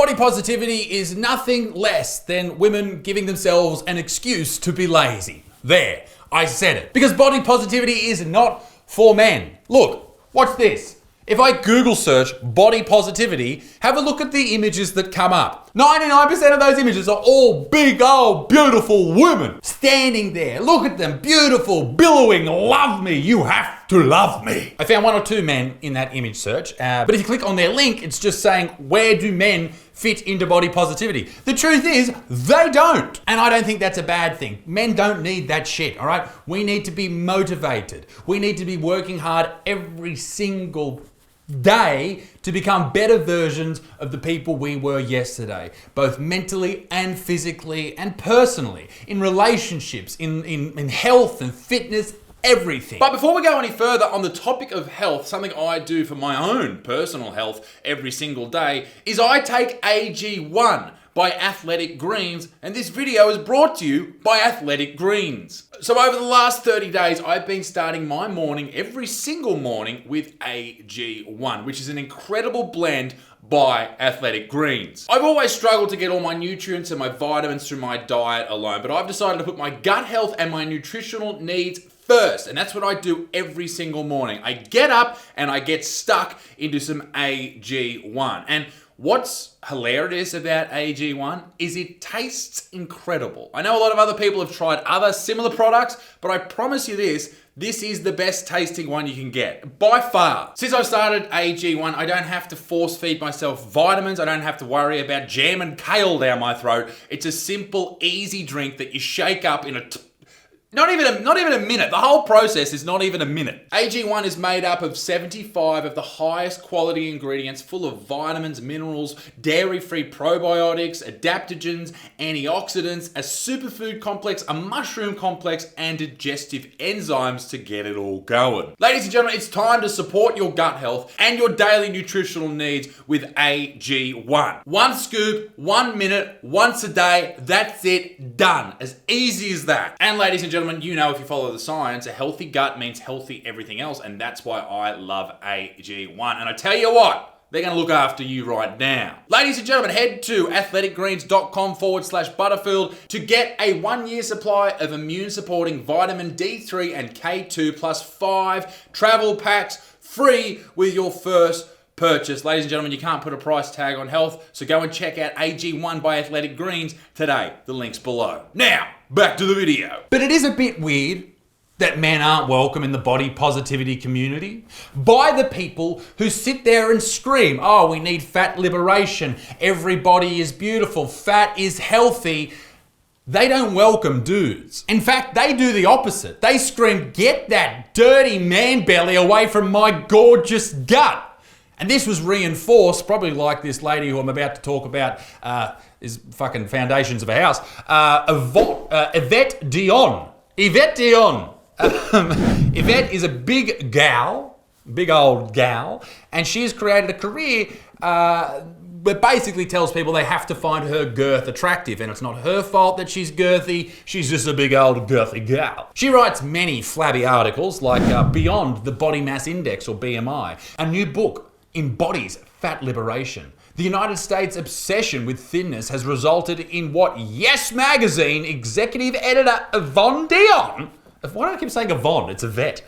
body positivity is nothing less than women giving themselves an excuse to be lazy. There, I said it. Because body positivity is not for men. Look, watch this. If I Google search body positivity, have a look at the images that come up. 99% of those images are all big old beautiful women standing there. Look at them, beautiful, billowing, love me, you have to love me. I found 1 or 2 men in that image search, but if you click on their link, it's just saying, where do men fit into body positivity? The truth is, they don't. And I don't think that's a bad thing. Men don't need that shit, all right? We need to be motivated. We need to be working hard every single day to become better versions of the people we were yesterday, both mentally and physically and personally, in relationships, in health and fitness, everything. But before we go any further on the topic of health, something I do for my own personal health every single day is I take AG1 by Athletic Greens, and this video is brought to you by Athletic Greens. So over the last 30 days, I've been starting my morning every single morning with AG1, which is an incredible blend by Athletic Greens. I've always struggled to get all my nutrients and my vitamins through my diet alone, but I've decided to put my gut health and my nutritional needs first, and that's what I do every single morning. I get up and I get stuck into some AG1. And what's hilarious about AG1 is it tastes incredible. I know a lot of other people have tried other similar products, but I promise you this is the best tasting one you can get, by far. Since I've started AG1, I don't have to force feed myself vitamins. I don't have to worry about jam and kale down my throat. It's a simple, easy drink that you shake up in not even a minute. The whole process is not even a minute. AG1 is made up of 75 of the highest quality ingredients full of vitamins, minerals, dairy-free probiotics, adaptogens, antioxidants, a superfood complex, a mushroom complex, and digestive enzymes to get it all going. Ladies and gentlemen, it's time to support your gut health and your daily nutritional needs with AG1. 1 scoop, 1 minute, once a day, that's it, done. As easy as that. And ladies and gentlemen, you know, if you follow the science, a healthy gut means healthy everything else, and that's why I love AG1. And I tell you what, they're going to look after you right now. Ladies and gentlemen, head to athleticgreens.com/Butterfield to get a 1-year supply of immune-supporting vitamin D3 and K2 plus 5 travel packs free with your first purchase. Ladies and gentlemen, you can't put a price tag on health, so go and check out AG1 by Athletic Greens today. The link's below. Now, back to the video. But it is a bit weird that men aren't welcome in the body positivity community by the people who sit there and scream, oh, we need fat liberation, everybody is beautiful, fat is healthy. They don't welcome dudes. In fact, they do the opposite. They scream, get that dirty man belly away from my gorgeous gut. And this was reinforced, probably like this lady who I'm about to talk about is fucking foundations of a house, Yvette Dion. Yvette Dion. Yvette is a big gal, big old gal, and she has created a career that basically tells people they have to find her girth attractive, and it's not her fault that she's girthy, she's just a big old girthy gal. She writes many flabby articles like Beyond the Body Mass Index, or BMI, a new book embodies fat liberation. The United States' obsession with thinness has resulted in what Yes Magazine executive editor Yvonne Dion, why do I keep saying Yvonne? It's Yvette.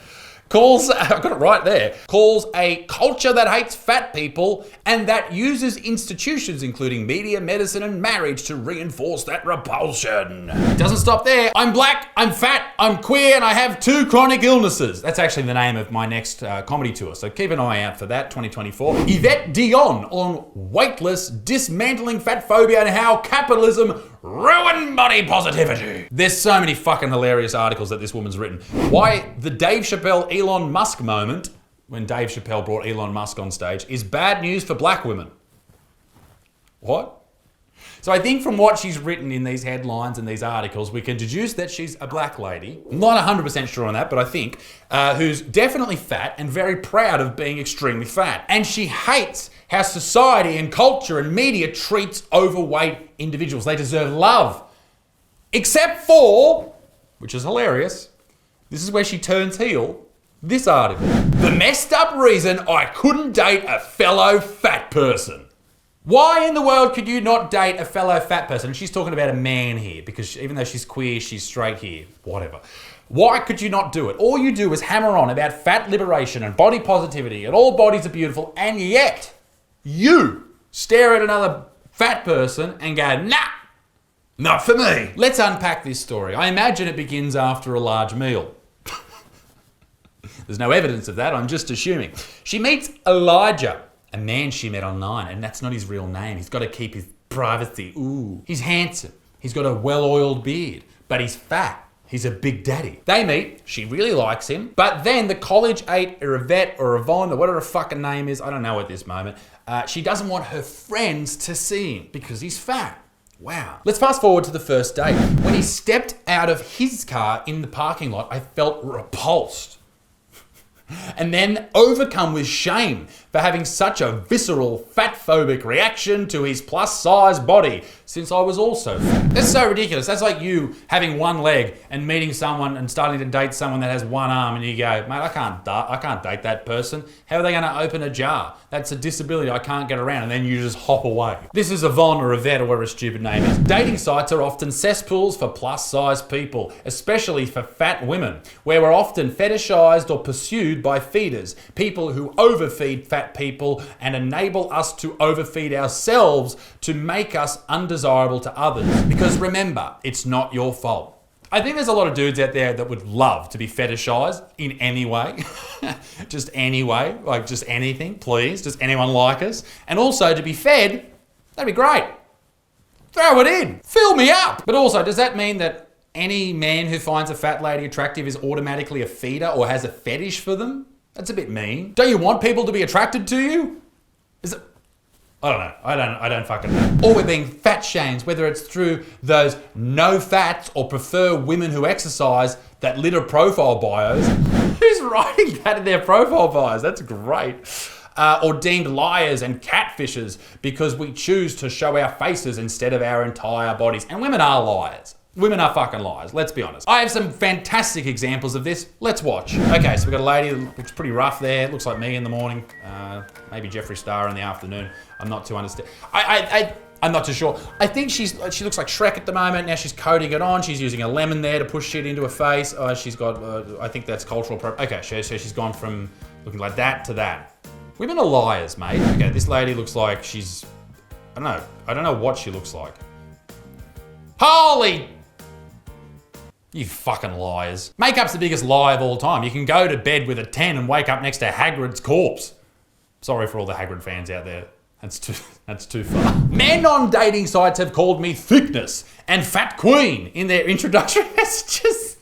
Calls, I've got it right there, calls a culture that hates fat people and that uses institutions including media, medicine and marriage to reinforce that repulsion. It doesn't stop there. I'm black, I'm fat, I'm queer, and I have 2 chronic illnesses. That's actually the name of my next comedy tour, so keep an eye out for that, 2024. Yvette Dion on weightless, dismantling fat phobia and how capitalism ruined body positivity. There's so many fucking hilarious articles that this woman's written. Why the Dave Chappelle Elon Musk moment, when Dave Chappelle brought Elon Musk on stage, is bad news for black women. What? So I think from what she's written in these headlines and these articles, we can deduce that she's a black lady. I'm not 100% sure on that, but I think, who's definitely fat and very proud of being extremely fat. And she hates how society and culture and media treats overweight individuals. They deserve love. Except for, which is hilarious, this is where she turns heel, this article. The messed up reason I couldn't date a fellow fat person. Why in the world could you not date a fellow fat person? And she's talking about a man here, because even though she's queer, she's straight here, whatever. Why could you not do it? All you do is hammer on about fat liberation and body positivity and all bodies are beautiful, and yet you stare at another fat person and go, nah, not for me. Let's unpack this story. I imagine it begins after a large meal. There's no evidence of that, I'm just assuming. She meets Elijah, a man she met online, and that's not his real name. He's got to keep his privacy. Ooh. He's handsome. He's got a well-oiled beard, but he's fat. He's a big daddy. They meet, she really likes him, but then the college-ate Yvette or Yvonne, or whatever her fucking name is, I don't know at this moment, she doesn't want her friends to see him because he's fat. Wow. Let's fast forward to the first date. When he stepped out of his car in the parking lot, I felt repulsed. And then overcome with shame for having such a visceral, fat-phobic reaction to his plus-size body, since I was also fat. That's so ridiculous. That's like you having one leg and meeting someone and starting to date someone that has one arm, and you go, mate, I can't date that person. How are they going to open a jar? That's a disability I can't get around, and then you just hop away. This is Yvonne or Yvette or whatever her stupid name is. Dating sites are often cesspools for plus-size people, especially for fat women, where we're often fetishized or pursued by feeders, people who overfeed fat people and enable us to overfeed ourselves to make us undesirable to others. Because remember, it's not your fault. I think there's a lot of dudes out there that would love to be fetishized in any way. Just any way, like just anything, please. Just anyone like us. And also to be fed, that'd be great. Throw it in, fill me up. But also, does that mean that any man who finds a fat lady attractive is automatically a feeder or has a fetish for them? That's a bit mean. Don't you want people to be attracted to you? Is it? I don't know. I don't fucking know. Or we're being fat shamed, whether it's through those no fats or prefer women who exercise that litter profile bios. Who's writing that in their profile bios? That's great. Or deemed liars and catfishers because we choose to show our faces instead of our entire bodies. And women are liars. Women are fucking liars, let's be honest. I have some fantastic examples of this. Let's watch. Okay, so we've got a lady that looks pretty rough there. Looks like me in the morning. Maybe Jeffree Star in the afternoon. I'm not too understand. I'm not too sure. I think she looks like Shrek at the moment. Now she's coating it on. She's using a lemon there to push shit into her face. She's got, I think that's cultural okay, so she's gone from looking like that to that. Women are liars, mate. Okay, this lady looks like she's, I don't know what she looks like. Holy! You fucking liars. Makeup's the biggest lie of all time. You can go to bed with a 10 and wake up next to Hagrid's corpse. Sorry for all the Hagrid fans out there. That's too far. Men on dating sites have called me thickness and fat queen in their introduction.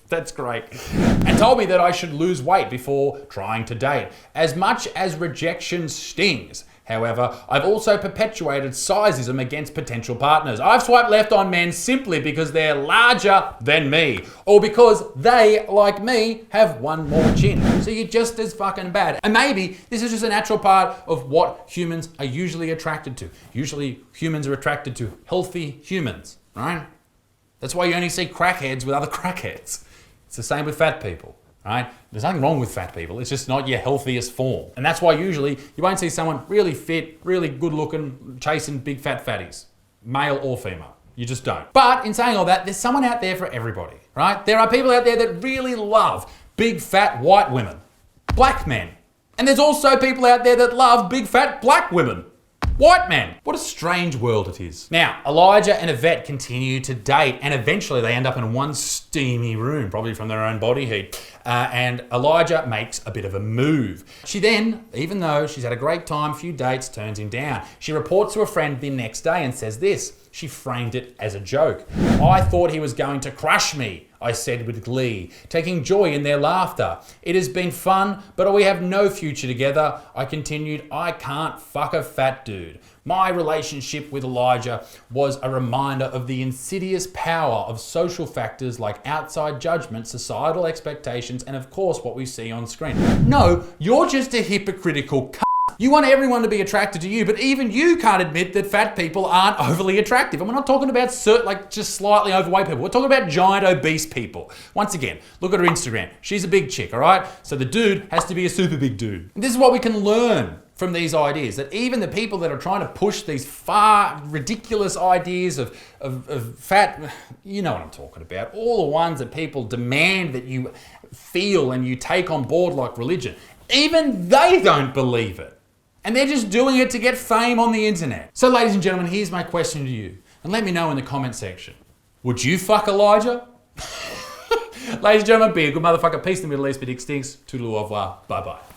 That's great. And told me that I should lose weight before trying to date. As much as rejection stings, however, I've also perpetuated sizeism against potential partners. I've swiped left on men simply because they're larger than me, or because they, like me, have one more chin. So you're just as fucking bad. And maybe this is just a natural part of what humans are usually attracted to. Usually humans are attracted to healthy humans, right? That's why you only see crackheads with other crackheads. It's the same with fat people. Right? There's nothing wrong with fat people. It's just not your healthiest form. And that's why usually you won't see someone really fit, really good looking, chasing big fat fatties, male or female. You just don't. But in saying all that, there's someone out there for everybody, right? There are people out there that really love big fat white women, black men. And there's also people out there that love big fat black women, white men. What a strange world it is. Now, Elijah and Yvette continue to date, and eventually they end up in one steamy room, probably from their own body heat. And Elijah makes a bit of a move. She then, even though she's had a great time, few dates, turns him down. She reports to a friend the next day and says this. She framed it as a joke. I thought he was going to crush me, I said with glee, taking joy in their laughter. It has been fun, but we have no future together. I continued, I can't fuck a fat dude. My relationship with Elijah was a reminder of the insidious power of social factors like outside judgment, societal expectations, and of course what we see on screen. No, you're just a hypocritical cunt. You want everyone to be attracted to you, but even you can't admit that fat people aren't overly attractive. And we're not talking about just slightly overweight people. We're talking about giant obese people. Once again, look at her Instagram. She's a big chick, all right? So the dude has to be a super big dude. And this is what we can learn from these ideas, that even the people that are trying to push these far ridiculous ideas of fat, you know what I'm talking about, all the ones that people demand that you feel and you take on board like religion, even they don't believe it. And they're just doing it to get fame on the internet. So ladies and gentlemen, here's my question to you. And let me know in the comment section. Would you fuck Elijah? Ladies and gentlemen, be a good motherfucker. Peace in the Middle East, but extinct. Toodaloo, au revoir. Bye-bye.